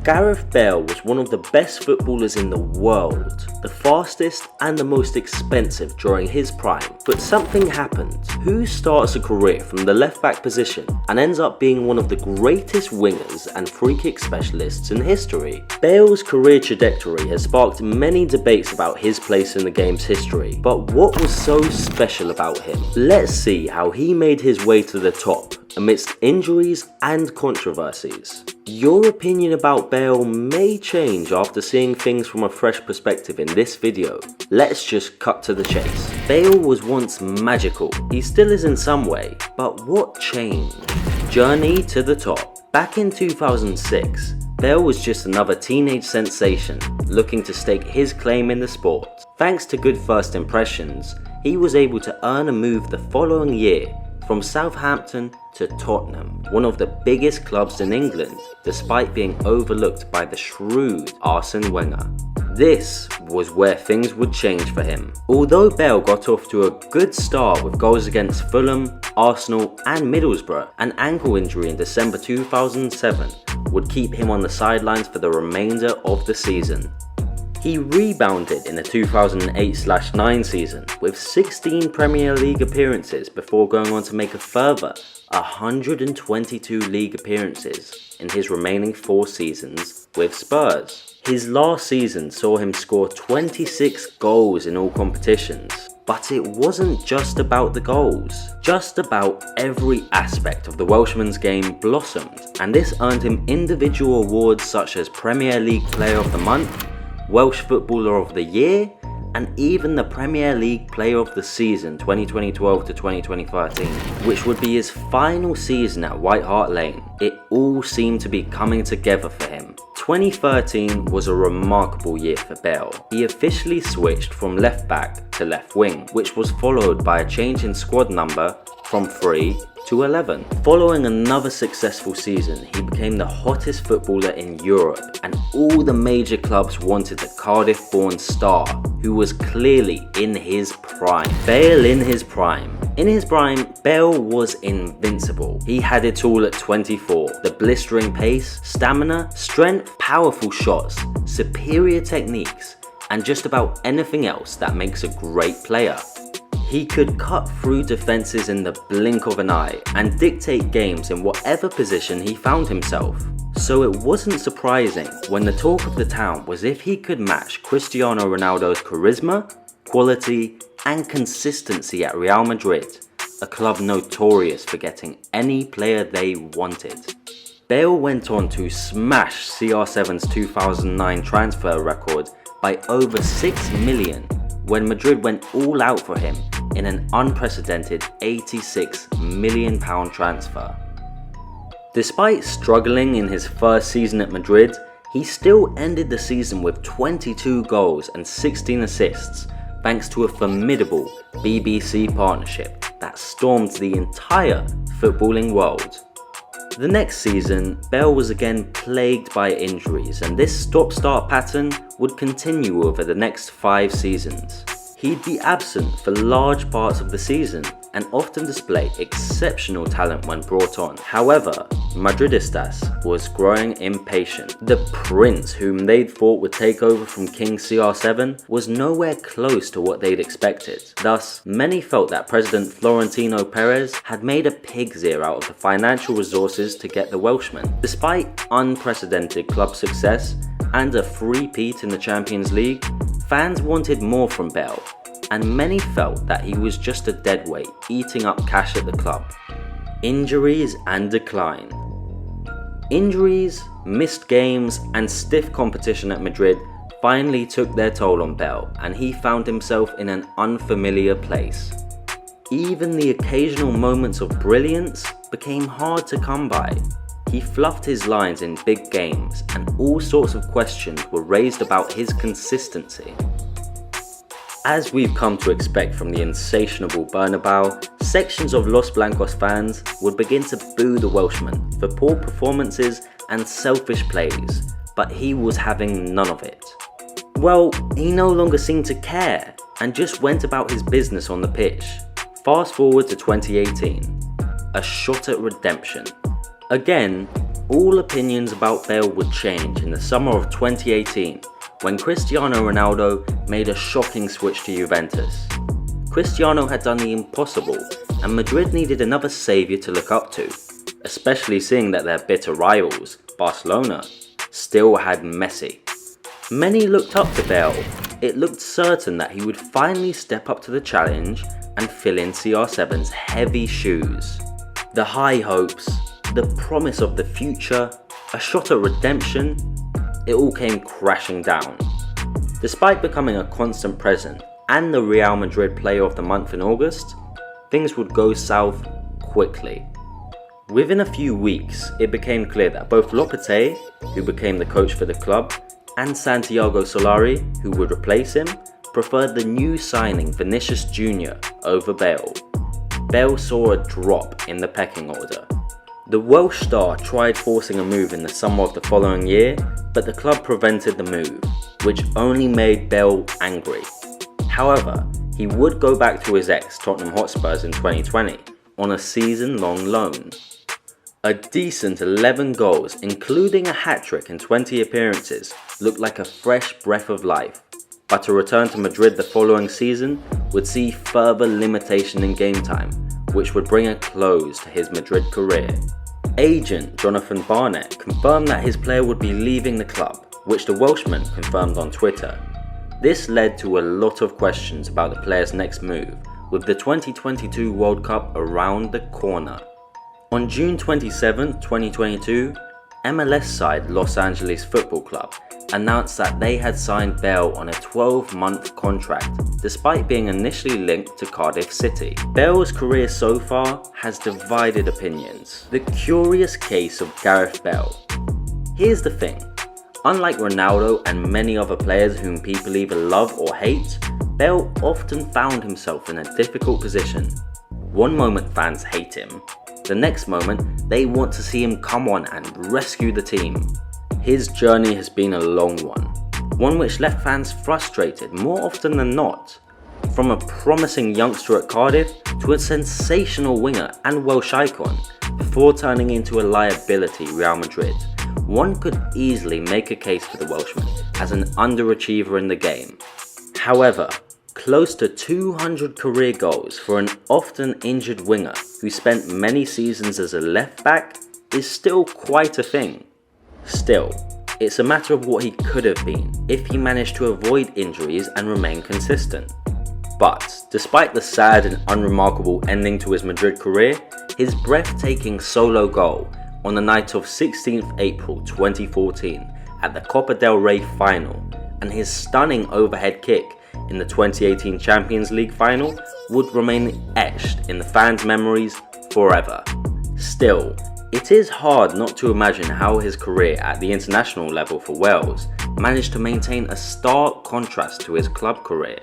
Gareth Bale was one of the best footballers in the world, the fastest and the most expensive during his prime. But something happened. Who starts a career from the left back position and ends up being one of the greatest wingers and free kick specialists in history? Bale's career trajectory has sparked many debates about his place in the game's history, but what was so special about him? Let's see how he made his way to the top amidst injuries and controversies. Your opinion about Bale may change after seeing things from a fresh perspective in this video. Let's just cut to the chase. Bale was once magical. He still is in some way, but what changed? Journey to the top. Back in 2006, Bale was just another teenage sensation looking to stake his claim in the sport. Thanks to good first impressions, he was able to earn a move the following year from Southampton to Tottenham, one of the biggest clubs in England, despite being overlooked by the shrewd Arsene Wenger. This was where things would change for him. Although Bale got off to a good start with goals against Fulham, Arsenal and Middlesbrough, an ankle injury in December 2007 would keep him on the sidelines for the remainder of the season. He rebounded in the 2008/09 season with 16 Premier League appearances before going on to make a further 122 league appearances in his remaining 4 seasons with Spurs. His last season saw him score 26 goals in all competitions. But it wasn't just about the goals. Just about every aspect of the Welshman's game blossomed, and this earned him individual awards such as Premier League Player of the Month, Welsh Footballer of the Year, and even the Premier League Player of the Season 2012 to 2013, which would be his final season at White Hart Lane. It all seemed to be coming together for him. 2013 was a remarkable year for Bale. He officially switched from left back to left wing, which was followed by a change in squad number from 3 to 11. Following another successful season, he became the hottest footballer in Europe, and all the major clubs wanted the Cardiff-born star, who was clearly in his prime. Bale in his prime. In his prime, Bale was invincible. He had it all at 24. The blistering pace, stamina, strength, powerful shots, superior techniques, and just about anything else that makes a great player. He could cut through defences in the blink of an eye and dictate games in whatever position he found himself. So it wasn't surprising when the talk of the town was if he could match Cristiano Ronaldo's charisma, quality and consistency at Real Madrid, a club notorious for getting any player they wanted. Bale went on to smash CR7's 2009 transfer record by over 6 million when Madrid went all out for him in an unprecedented £86 million transfer. Despite struggling in his first season at Madrid, he still ended the season with 22 goals and 16 assists thanks to a formidable BBC partnership that stormed the entire footballing world. The next season, Bale was again plagued by injuries, and this stop-start pattern would continue over the next 5 seasons. He'd be absent for large parts of the season and often display exceptional talent when brought on. However, Madridistas was growing impatient. The prince whom they'd thought would take over from King CR7 was nowhere close to what they'd expected. Thus, many felt that President Florentino Perez had made a pig's ear out of the financial resources to get the Welshman. Despite unprecedented club success and a three-peat in the Champions League, fans wanted more from Bale, and many felt that he was just a deadweight eating up cash at the club. Injuries and decline. Injuries, missed games and stiff competition at Madrid finally took their toll on Bale, and he found himself in an unfamiliar place. Even the occasional moments of brilliance became hard to come by. He fluffed his lines in big games, and all sorts of questions were raised about his consistency. As we've come to expect from the insatiable Bernabeu, sections of Los Blancos fans would begin to boo the Welshman for poor performances and selfish plays, but he was having none of it. Well, he no longer seemed to care and just went about his business on the pitch. Fast forward to 2018, a shot at redemption. Again, All opinions about Bale would change in the summer of 2018 when Cristiano Ronaldo made a shocking switch to Juventus. Cristiano had done the impossible and Madrid needed another saviour to look up to, especially seeing that their bitter rivals, Barcelona, still had Messi. Many looked up to Bale. It looked certain that he would finally step up to the challenge and fill in CR7's heavy shoes. The high hopes, the promise of the future, a shot at redemption, it all came crashing down. Despite becoming a constant presence and the Real Madrid Player of the Month in August, things would go south quickly. Within a few weeks, it became clear that both Lopetegui, who became the coach for the club, and Santiago Solari, who would replace him, preferred the new signing Vinicius Jr. over Bale. Bale saw a drop in the pecking order. The Welsh star tried forcing a move in the summer of the following year, but the club prevented the move, which only made Bale angry. However, he would go back to his ex Tottenham Hotspurs in 2020 on a season-long loan. A decent 11 goals, including a hat-trick in 20 appearances, looked like a fresh breath of life, but a return to Madrid the following season would see further limitation in game time, which would bring a close to his Madrid career. Agent Jonathan Barnett confirmed that his player would be leaving the club, which the Welshman confirmed on Twitter. This led to a lot of questions about the player's next move, with the 2022 World Cup around the corner. On June 27, 2022, MLS side Los Angeles Football Club announced that they had signed Bale on a 12-month contract, despite being initially linked to Cardiff City. Bale's career so far has divided opinions. The curious case of Gareth Bale. Here's the thing. Unlike Ronaldo and many other players whom people either love or hate, Bale often found himself in a difficult position. One moment fans hate him, the next moment they want to see him come on and rescue the team. His journey has been a long one which left fans frustrated more often than not. From a promising youngster at Cardiff to a sensational winger and Welsh icon, before turning into a liability Real Madrid, one could easily make a case for the Welshman as an underachiever in the game. However, close to 200 career goals for an often injured winger who spent many seasons as a left back is still quite a thing. Still, it's a matter of what he could have been if he managed to avoid injuries and remain consistent. But despite the sad and unremarkable ending to his Madrid career, his breathtaking solo goal on the night of 16th April 2014 at the Copa del Rey final and his stunning overhead kick in the 2018 Champions League final would remain etched in the fans' memories forever. Still, it is hard not to imagine how his career at the international level for Wales managed to maintain a stark contrast to his club career.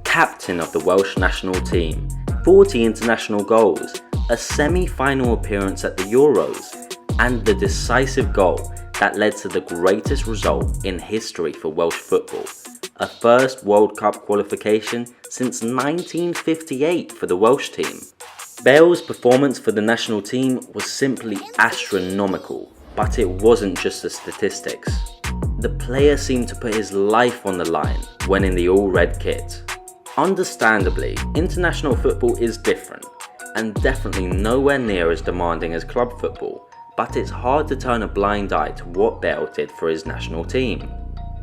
Captain of the Welsh national team, 40 international goals, a semi-final appearance at the Euros, and the decisive goal that led to the greatest result in history for Welsh football, a first World Cup qualification since 1958 for the Welsh team. Bale's performance for the national team was simply astronomical, but it wasn't just the statistics. The player seemed to put his life on the line when in the all-red kit. Understandably, international football is different, and definitely nowhere near as demanding as club football, but it's hard to turn a blind eye to what Bale did for his national team.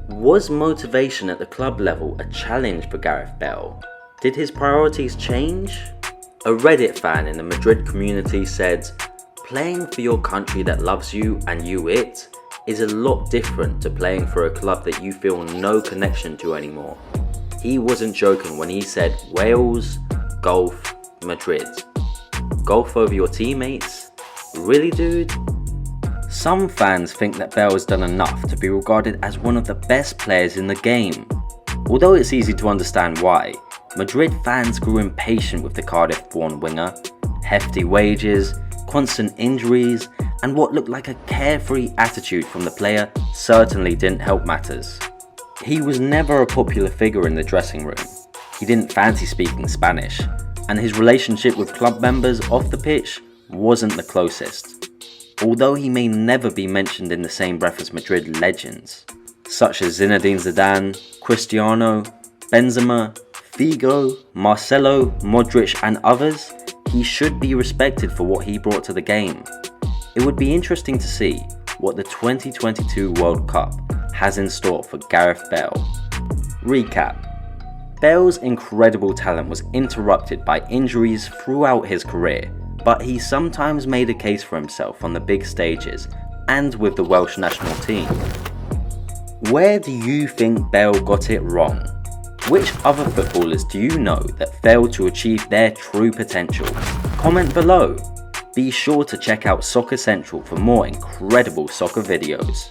Was motivation at the club level a challenge for Gareth Bale? Did his priorities change? A Reddit fan in the Madrid community said, "Playing for your country that loves you and you it is a lot different to playing for a club that you feel no connection to anymore." He wasn't joking when he said Wales, golf, Madrid. Golf over your teammates? Really, dude? Some fans think that Bale has done enough to be regarded as one of the best players in the game. Although it's easy to understand why, Madrid fans grew impatient with the Cardiff-born winger. Hefty wages, constant injuries, and what looked like a carefree attitude from the player certainly didn't help matters. He was never a popular figure in the dressing room. He didn't fancy speaking Spanish, and his relationship with club members off the pitch wasn't the closest. although he may never be mentioned in the same breath as Madrid legends, such as Zinedine Zidane, Cristiano, Benzema, Figo, Marcelo, Modric and others, he should be respected for what he brought to the game. It would be interesting to see what the 2022 World Cup has in store for Gareth Bale. Recap. Bale's incredible talent was interrupted by injuries throughout his career, but he sometimes made a case for himself on the big stages and with the Welsh national team. Where do you think Bale got it wrong? Which other footballers do you know that failed to achieve their true potential? Comment below. Be sure to check out Soccer Central for more incredible soccer videos.